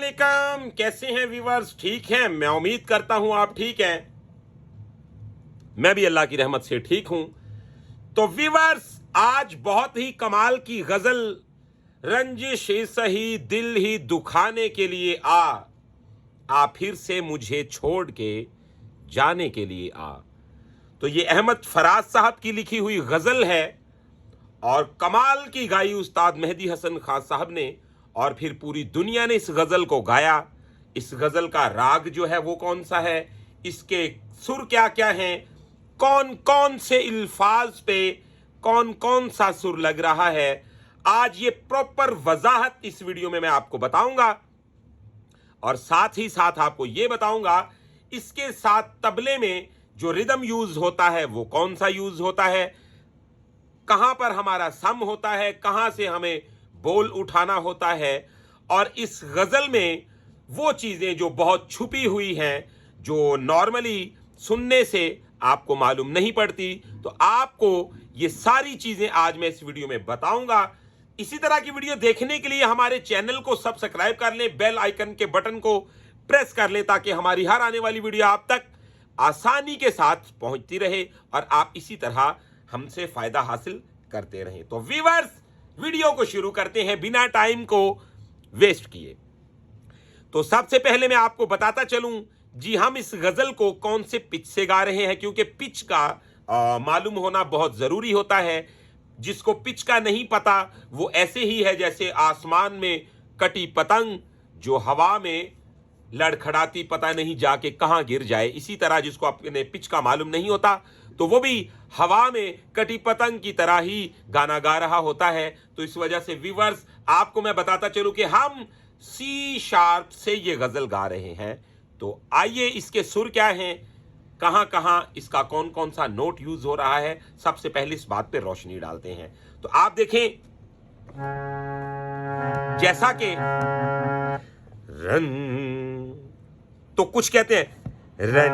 वालेकुम, कैसे हैं व्यूअर्स? ठीक हैं? मैं उम्मीद करता हूं आप ठीक हैं। मैं भी अल्लाह की रहमत से ठीक हूं। तो व्यूअर्स, आज बहुत ही कमाल की गजल, रंजिश ही सही दिल ही दुखाने के लिए आ फिर से मुझे छोड़ के जाने के लिए आ। तो ये अहमद फराज साहब की लिखी हुई गजल है और कमाल की गाई उस्ताद मेहदी हसन खान साहब ने, और फिर पूरी दुनिया ने इस गजल को गाया। इस गजल का राग जो है वो कौन सा है, इसके सुर क्या क्या हैं, कौन कौन से अल्फाज पे कौन कौन सा सुर लग रहा है, आज ये प्रॉपर वजाहत इस वीडियो में मैं आपको बताऊंगा। और साथ ही साथ आपको ये बताऊंगा इसके साथ तबले में जो रिदम यूज होता है वो कौन सा यूज होता है, कहां पर हमारा सम होता है, कहां से हमें बोल उठाना होता है, और इस गजल में वो चीजें जो बहुत छुपी हुई हैं, जो नॉर्मली सुनने से आपको मालूम नहीं पड़ती। तो आपको ये सारी चीजें आज मैं इस वीडियो में बताऊंगा। इसी तरह की वीडियो देखने के लिए हमारे चैनल को सब्सक्राइब कर लें, बेल आइकन के बटन को प्रेस कर लें, ताकि हमारी हर आने वाली वीडियो आप तक आसानी के साथ पहुंचती रहे और आप इसी तरह हमसे फायदा हासिल करते रहें। तो व्यूअर्स, वीडियो को शुरू करते हैं बिना टाइम को वेस्ट किए। तो सबसे पहले मैं आपको बताता चलूं, जी हम इस गजल को कौन से पिच से गा रहे हैं, क्योंकि पिच का मालूम होना बहुत जरूरी होता है। जिसको पिच का नहीं पता वो ऐसे ही है जैसे आसमान में कटी पतंग जो हवा में लड़खड़ाती पता नहीं जाके कहां गिर जाए। इसी तरह जिसको अपने पिच का मालूम नहीं होता तो वो भी हवा में कटी पतंग की तरह ही गाना गा रहा होता है। तो इस वजह से व्यूअर्स, आपको मैं बताता चलूं कि हम सी शार्प से ये गजल गा रहे हैं। तो आइए इसके सुर क्या हैं, कहां कहां इसका कौन कौन सा नोट यूज हो रहा है, सबसे पहले इस बात पे रोशनी डालते हैं। तो आप देखें, जैसा कि रंग, तो कुछ कहते हैं रंजिशी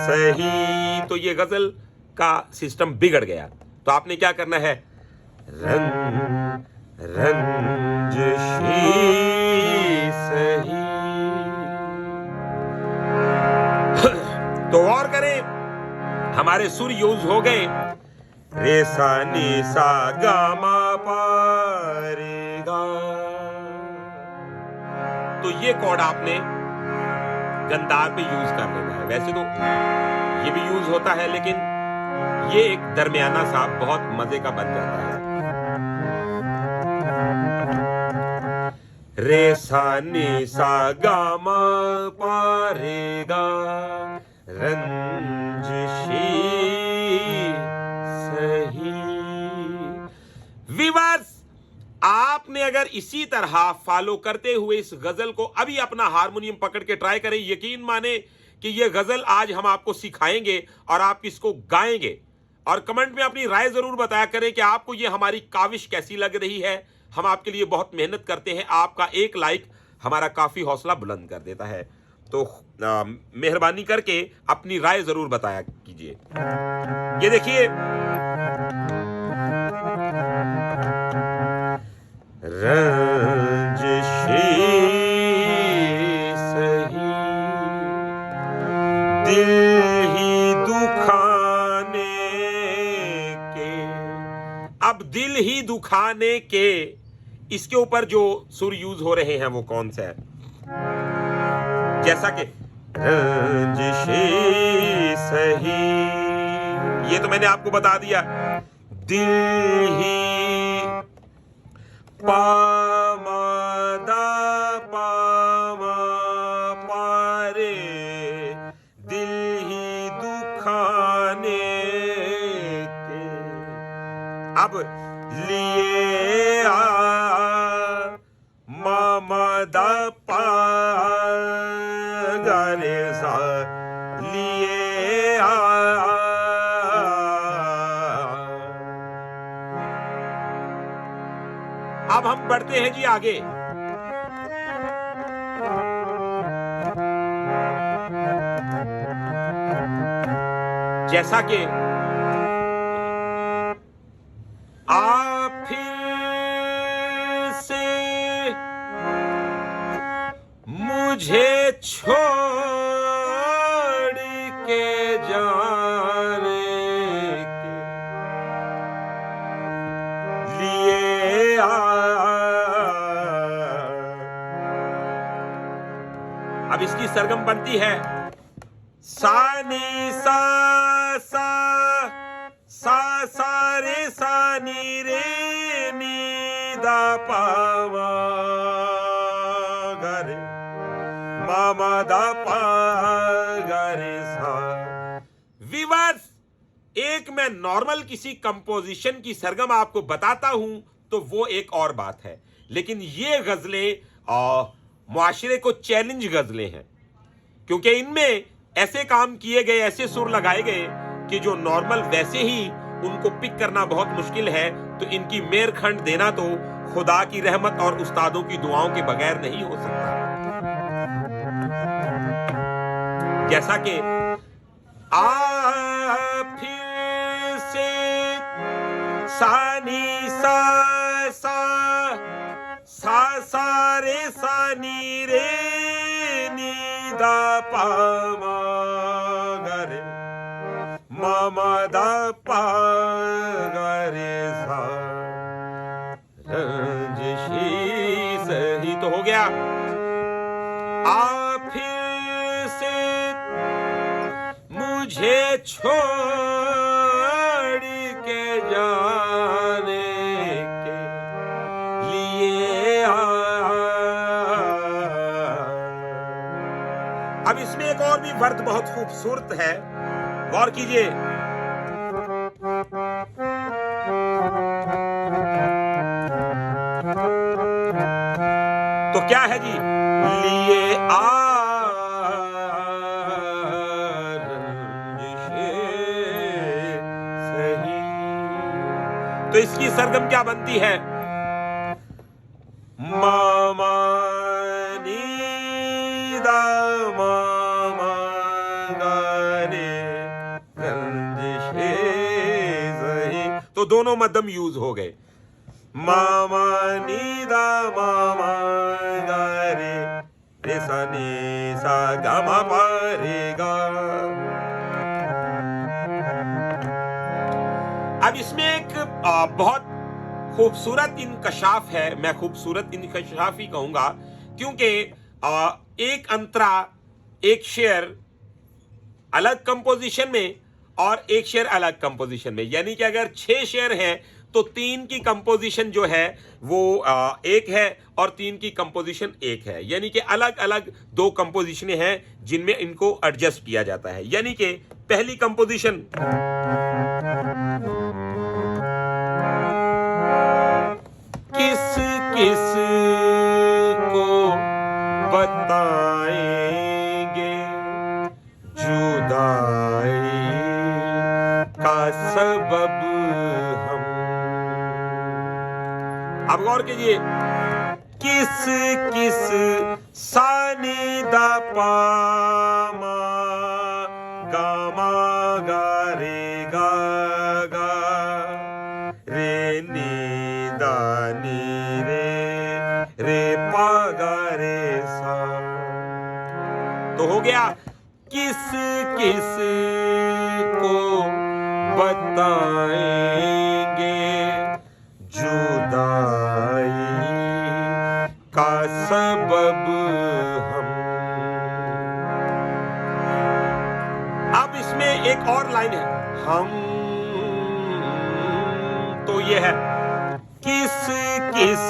सही, तो ये गजल का सिस्टम बिगड़ गया। तो आपने क्या करना है, रंग रंजिशी सही। तो और करें, हमारे सुर यूज हो गए रे सा नी सा गा मा पा रे गा। तो ये कॉर्ड आपने गंदार पे यूज कर लेना है। वैसे तो ये भी यूज होता है, लेकिन ये एक दरमियाना सा बहुत मजे का बन जाता है। रे सा नी सा गा मा पा रे गा रंजिशी सही। व्यूअर्स, आपने अगर इसी तरह फॉलो करते हुए इस गजल को अभी अपना हारमोनियम पकड़ के ट्राई करें, यकीन माने कि ये गजल आज हम आपको सिखाएंगे और आप इसको गाएंगे। और कमेंट में अपनी राय जरूर बताया करें कि आपको ये हमारी काविश कैसी लग रही है। हम आपके लिए बहुत मेहनत करते हैं, आपका एक लाइक हमारा काफी हौसला बुलंद कर देता है। तो मेहरबानी करके अपनी राय जरूर बताया कीजिए। ये देखिए, रंजिशी सही दिल ही दुखाने के। अब दिल ही दुखाने के, इसके ऊपर जो सुर यूज हो रहे हैं वो कौन सा है, जैसा कि रंजिशी सही, ये तो मैंने आपको बता दिया। दिल ही पामादा पामा पारे, दिल ही दुखाने के। अब लिए आ मामादा पा गारे सा, लिए आ। अब हम बढ़ते हैं जी आगे। जैसा कि आप फिर से के जाने के लिए अब इसकी सरगम बनती है सा नी सा सा सा सा रे सा नी रे नी दा पा मा गा रे मा मा दा पा गा रे सा। व्यूअर्स, एक मैं नॉर्मल किसी कंपोजिशन की सरगम आपको बताता हूं तो वो एक और बात है, लेकिन ये गजलें मुआशरे को चैलेंज गजलें हैं, क्योंकि इनमें ऐसे काम किए गए, ऐसे सुर लगाए गए कि जो नॉर्मल वैसे ही उनको पिक करना बहुत मुश्किल है। तो इनकी मेर खंड देना तो खुदा की रहमत और उस्तादों की दुआओं के बगैर नहीं हो सकता। जैसा कि फिर से सा नी सा सा सा सा रे सा नी रे नी दा पा मा गा रे मा मा दा पा गा रे सा। रंजिशी सही तो हो गया। फिर से मुझे छोड़ के जाने के लिए अब इसमें एक और भी वर्ड बहुत खूबसूरत है, गौर कीजिए। तो क्या है जी? लिए सही। तो इसकी सरगम क्या बनती है? मामा नी दा मामा गा रे रंजिशे सही। तो दोनों मध्यम यूज हो गए। मामा नी दा मामा गा रे रे सा नी सा गा मा पा रे गा। अब इसमें एक बहुत खूबसूरत इंकशाफ है, मैं खूबसूरत इंकशाफ ही कहूंगा, क्योंकि एक अंतरा, एक शेर अलग कंपोजिशन में और एक शेर अलग कंपोजिशन में, यानी कि अगर 6 शेर हैं तो 3 की कंपोजिशन जो है वो एक है और 3 की कंपोजिशन एक है, यानी कि अलग अलग 2 कंपोजिशनें हैं जिनमें इनको एडजस्ट किया जाता है। यानी कि पहली कंपोजिशन किस किस को बताएंगे जुदाई का सबब हम। अब गौर कीजिए, किस किस सा नी दा पा मा गा मा गा रे गा गा रे नी दा नी रे पा गा रे सा। तो हो गया किस किस को बताएंगे जुदाई का सबब हम। अब इसमें एक और लाइन है हम, तो ये है किस किस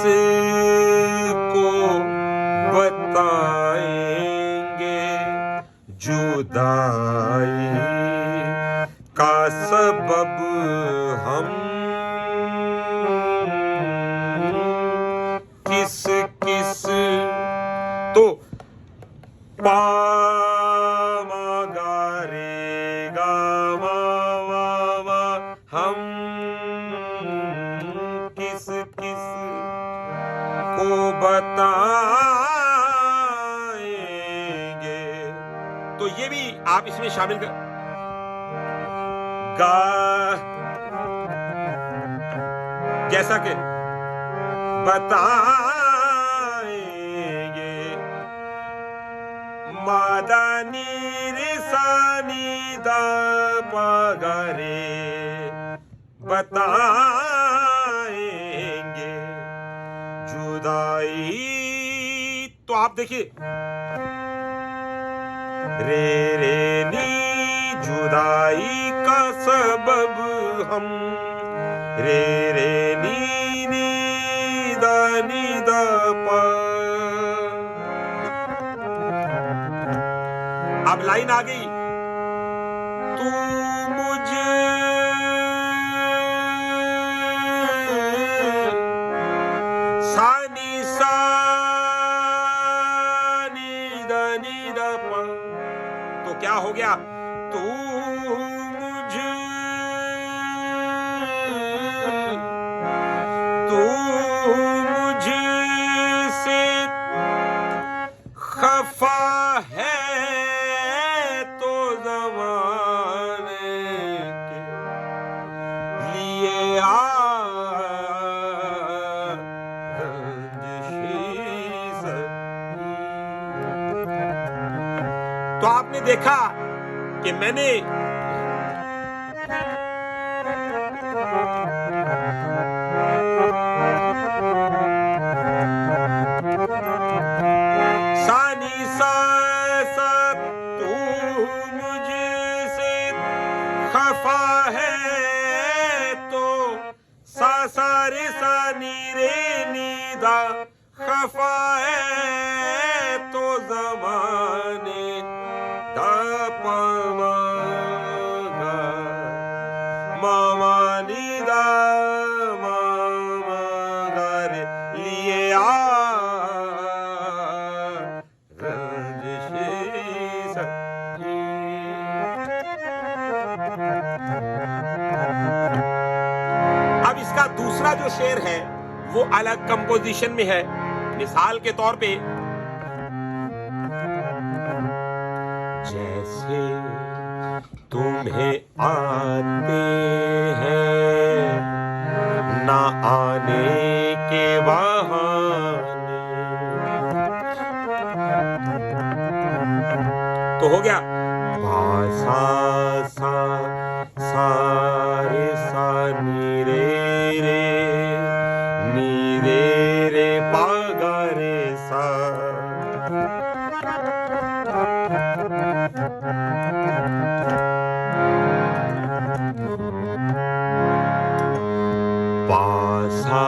को बताएंगे जुदाई का सबब हम। किस किस तो पा मा गा रे गा मा मा मा हम किस किस को बताएंगे। तो ये भी आप इसमें शामिल कर गा, जैसा कि बताएंगे मादा नी रे सा नी द पगरे बताएंगे जुदाई। तो आप देखिए रे रे नी जुदाई का सबब हम, रे रे नी नी द प। अब लाइन आ गई, तू मुझ सानी सानी द प। तो क्या हो गया, तू मुझसे खफा है तो ज़माने के लिए तो आपने देखा कि मैंने सानी सा तू मुझसे खफा है तो सा रे सा नी रे नी दा खफा है तो ज़माने दा पमागा मामा नी दा मामा रे लिए अब इसका दूसरा जो शेर है वो अलग कंपोजिशन में है। मिसाल के तौर पे, जैसे तुम्हें आते हैं ना आने के बहाने। तो हो गया सा सा सा रे सा नी रे रे नी रे रे पा गा रे सा। पा सा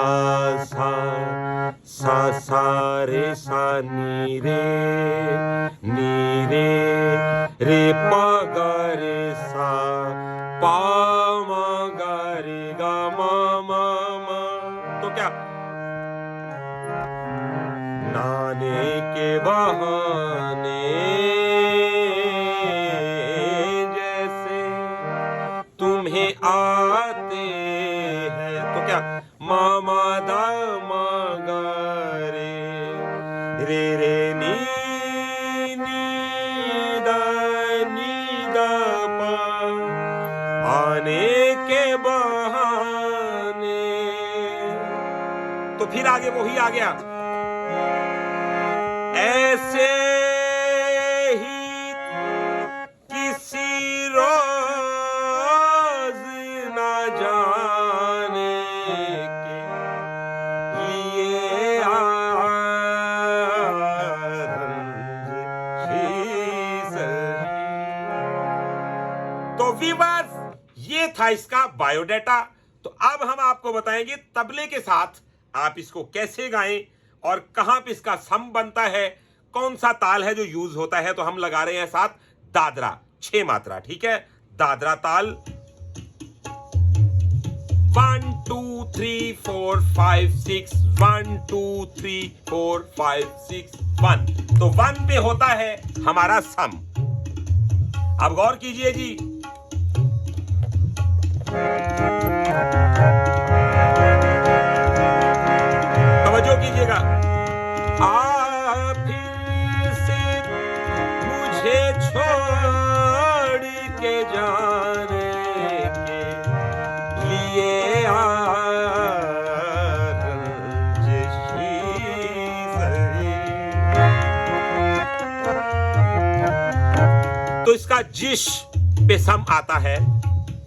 सा सा सा रे सा नी रे रे पा गा रे सा पा मा गा रे गा मा मा मा। तो क्या, नाने के बहाने जैसे तुम्हें आते हैं। तो क्या, मामा दा मा गा रे रे रे नी आने के बहाने। तो फिर आगे वही आ गया, ऐसे ही किसी रोज ना जाने के लिए तो व्यूअर्स, ये था इसका बायोडाटा। तो अब हम आपको बताएंगे तबले के साथ आप इसको कैसे गाएं और कहां पे इसका सम बनता है, कौन सा ताल है जो यूज होता है। तो हम लगा रहे हैं साथ दादरा 6 मात्रा, ठीक है। दादरा ताल 1 2 3 4 5 6 1 2 3 4 5 6 1। तो 1 पे होता है हमारा सम। अब गौर कीजिए जी, तवज्जो कीजिएगा। फिर से मुझे छोड़ के जाने के लिए तो इसका जिश पे सम आता है,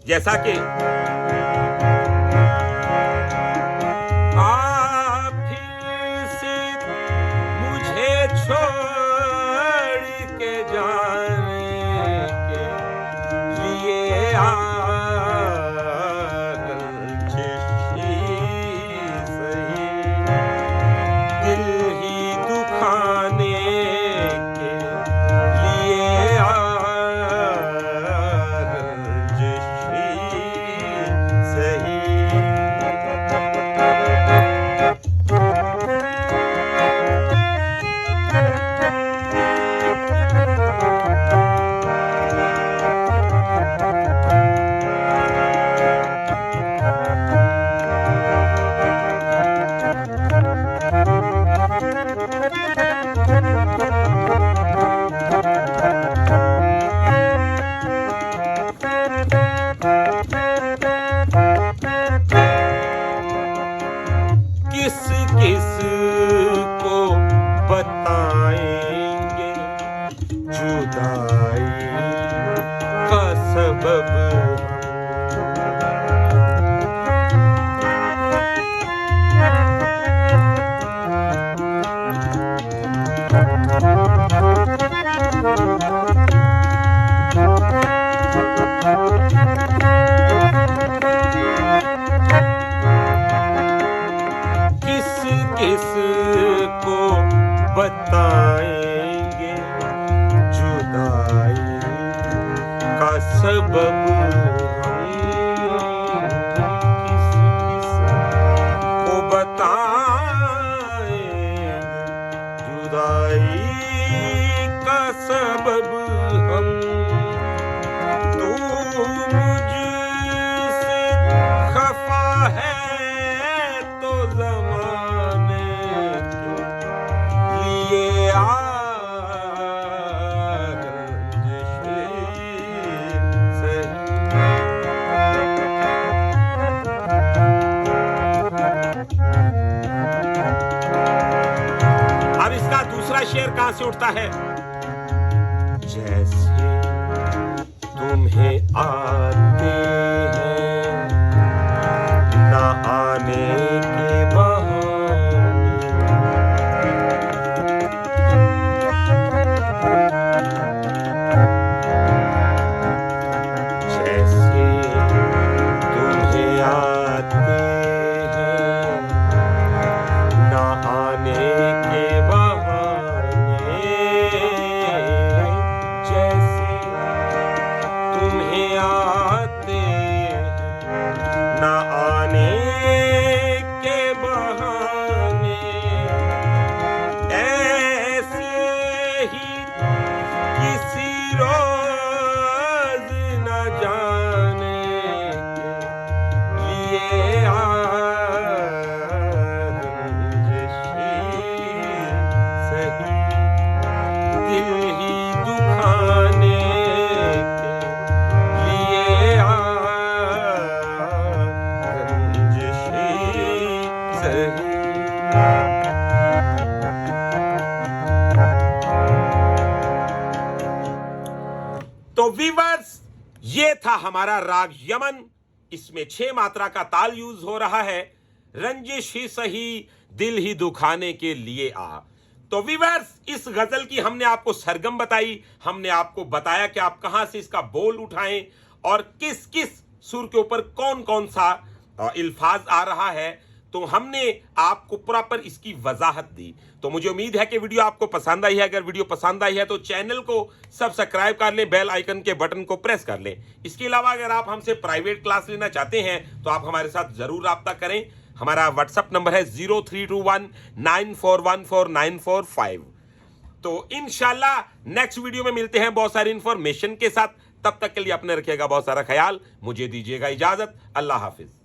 जैसा कि आप फिर से मुझे छोड़ के जाने के लिए रंजिशी सही, दिल ही दुखाने के लिए रंजिशी सही। किस किस को बताएंगे जुदाई का सबब किस को बताएंगे जुदाई का सबब किस किस को बताएंगे जुदाई का सबब हम। तू मुझसे खफा है तो ज़माने के लिए रंजिशी सही। अब इसका दूसरा शेर कहां से उठता है? जैसे तुम्हें आते हैं ना आने के बहाने, जैसे तुम्हें आते हैं ना आने के बहाने, जैसे तुम्हें आते ना आने के बहाने, ऐसे ही किसी रोज न जाने के लिए रंजिशी सही, दिल ही दुखाने के लिए रंजिशी सही। तो वीवर्स, ये था हमारा राग यमन। इसमें 6 मात्रा का ताल यूज हो रहा है। रंजिश ही सही दिल ही दुखाने के लिए आ। तो वीवर्स, इस गजल की हमने आपको सरगम बताई, हमने आपको बताया कि आप कहां से इसका बोल उठाएं और किस किस सुर के ऊपर कौन कौन सा इल्फाज आ रहा है। तो हमने आपको प्रॉपर इसकी वजाहत दी। तो मुझे उम्मीद है कि वीडियो आपको पसंद आई है। अगर वीडियो पसंद आई है तो चैनल को सब्सक्राइब कर लें, बेल आइकन के बटन को प्रेस कर लें। इसके अलावा अगर आप हमसे प्राइवेट क्लास लेना चाहते हैं तो आप हमारे साथ जरूर रब्ता करें। हमारा व्हाट्सएप नंबर है 0321941495। तो इंशाल्लाह नेक्स्ट वीडियो में मिलते हैं बहुत सारी इंफॉर्मेशन के साथ। तब तक के लिए अपने रखिएगा बहुत सारा ख्याल। मुझे दीजिएगा इजाजत। अल्लाह हाफिज।